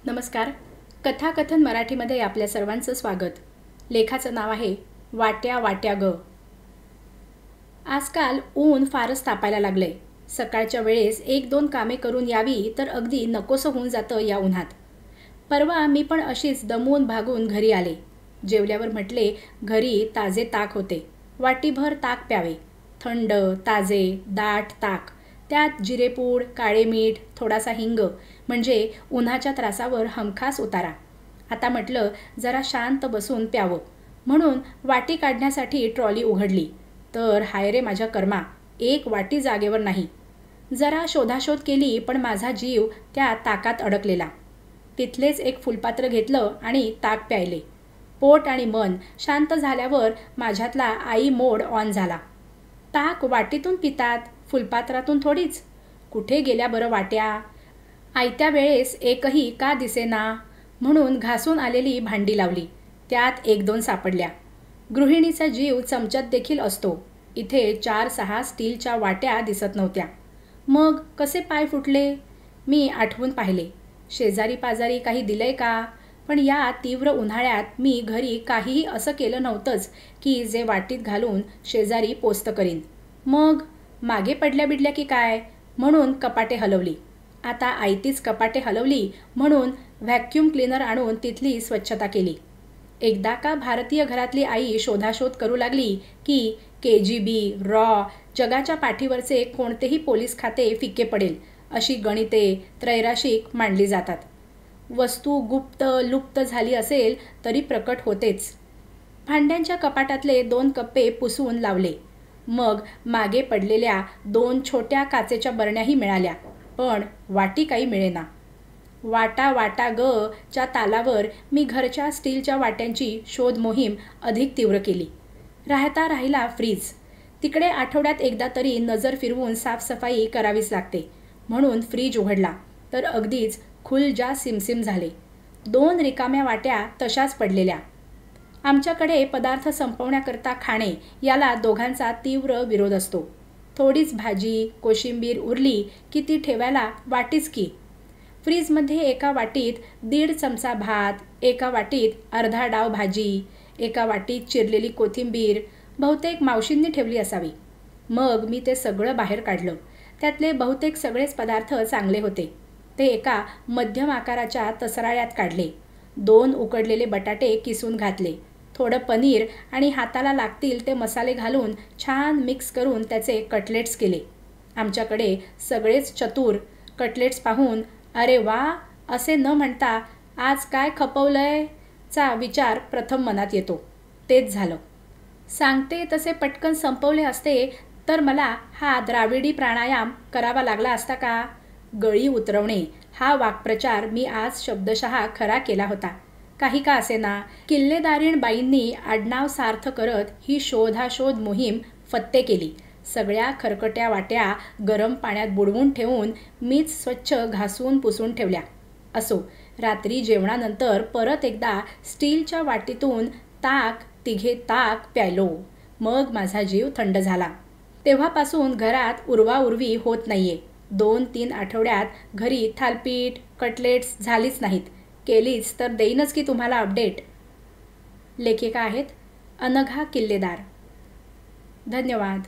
नमस्कार. कथाकथन मराठीमध्ये आपल्या सर्वांचं स्वागत. लेखाचं नाव आहे वाट्या वाट्या ग. आजकाल ऊन फारच तापायला लागलंय. सकाळच्या वेळेस 1-2 कामे करून यावी तर अगदी नकोसं होऊन जातं या उन्हात. परवा मी पण अशीच दमून भागून घरी आले. जेवल्यावर म्हटले घरी ताजे ताक होते. वाटीभर ताक प्यावे. थंड, ताजे, दाट ताक. त्यात जिरेपूड, काळे मीठ, थोडासा हिंग, म्हणजे उन्हाच्या त्रासावर हमखास उतारा. आता म्हटलं जरा शांत बसून प्यावं, म्हणून वाटी काढण्यासाठी ट्रॉली उघडली. तर हाय रे माझ्या कर्मा, एक वाटी जागेवर नाही. जरा शोधाशोध केली पण माझा जीव त्या ताकात अडकलेला. तिथलेच एक फुलपात्र घेतलं आणि ताक प्यायले. पोट आणि मन शांत झाल्यावर माझ्यातला आई मोड ऑन झाला. ताक वाटीतून पितात, फुलपात्रातून थोडीच. कुठे गेल्या बरं वाट्या? आयत्या वेळेस एकही का दिसेना, म्हणून घासून आलेली भांडी लावली. त्यात 1-2 सापडल्या. गृहिणीचा जीव चमच्यात देखील असतो. इथे 4-6 स्टीलच्या वाट्या दिसत नव्हत्या. मग कसे पाय फुटले? मी आठवून पाहिले. शेजारी पाजारी काही दिलंय का? पण या तीव्र उन्हाळ्यात मी घरी काहीही असं केलं नव्हतंच की जे वाटीत घालून शेजारी पोस्त करीन. मग मागे पडल्या बिडल्या की काय, म्हणून कपाटे हलवली. आता आयतीच कपाटे हलवली म्हणून व्हॅक्यूम क्लीनर आणून तिथली स्वच्छता केली. एकदा का भारतीय घरातली आई शोधाशोध करू लागली की KGB, रॉ, जगाच्या पाठीवरचे कोणतेही पोलीस खाते फिक्के पडेल अशी गणिते त्रैराशिक मांडली जातात. वस्तू गुप्त लुप्त झाली असेल तरी प्रकट होतेच. भांड्यांच्या कपाटातले 2 कप्पे पुसून लावले. मग मागे पडलेल्या 2 छोट्या काचेच्या बरण्याही मिळाल्या, पण वाटी काही मिळेना. वाटा वाटा ग च्या तालावर मी घरच्या स्टीलच्या वाट्यांची शोध मोहीम अधिक तीव्र केली. राहता राहिला फ्रीज. तिकडे आठवड्यात एकदा तरी नजर फिरवून साफसफाई करावीच लागते, म्हणून फ्रीज उघडला तर अगदीच खुलजा सिमसिम झाले. 2 रिकाम्या वाट्या तशाच पडलेल्या. आमच्याकडे पदार्थ संपवण्याकरता खाणे याला दोघांचा तीव्र विरोध असतो. थोडीच भाजी कोशिंबीर उरली की ती ठेवायला वाटीच की. फ्रीजमध्ये एका वाटीत 1.5 चमचा भात, एका वाटीत अर्धा डाव भाजी, एका वाटीत चिरलेली कोथिंबीर, बहुतेक मावशींनी ठेवली असावी. मग मी ते सगळं बाहेर काढलं. त्यातले बहुतेक सगळेच पदार्थ चांगले होते. ते एका मध्यम आकाराच्या तसराळ्यात काढले. 2 उकडलेले बटाटे किसून घातले. थोडं पनीर आणि हाताला लागतील ते मसाले घालून छान मिक्स करून त्याचे कटलेट्स केले. आमच्याकडे सगळेच चतुर. कटलेट्स पाहून अरे वा असे न म्हणता आज काय खपवलंय चा विचार प्रथम मनात येतो. तेच झालं. सांगते तसे पटकन संपवले असते तर मला हा द्राविडी प्राणायाम करावा लागला असता का? गळी उतरवणे हा वाक्प्रचार मी आज शब्दशः खरा केला होता. काही का असेना, किल्लेदारीण बाईंनी आडनाव सार्थ करत ही शोधाशोध मोहीम फत्ते केली. सगळ्या खरकट्या वाट्या गरम पाण्यात बुडवून ठेवून मीच स्वच्छ घासून पुसून ठेवल्या. असो, रात्री जेवणानंतर परत एकदा स्टीलच्या वाटीतून तिघे ताक प्यायलो. मग माझा जीव थंड झाला. तेव्हापासून घरात उरवाउरवी होत नाहीये. 2-3 आठवड्यात घरी थालपीठ कटलेट्स झालीच नाहीत. केलीच तर देईनच की तुम्हाला अपडेट. लेखिका आहेत अनघा किल्लेदार. धन्यवाद.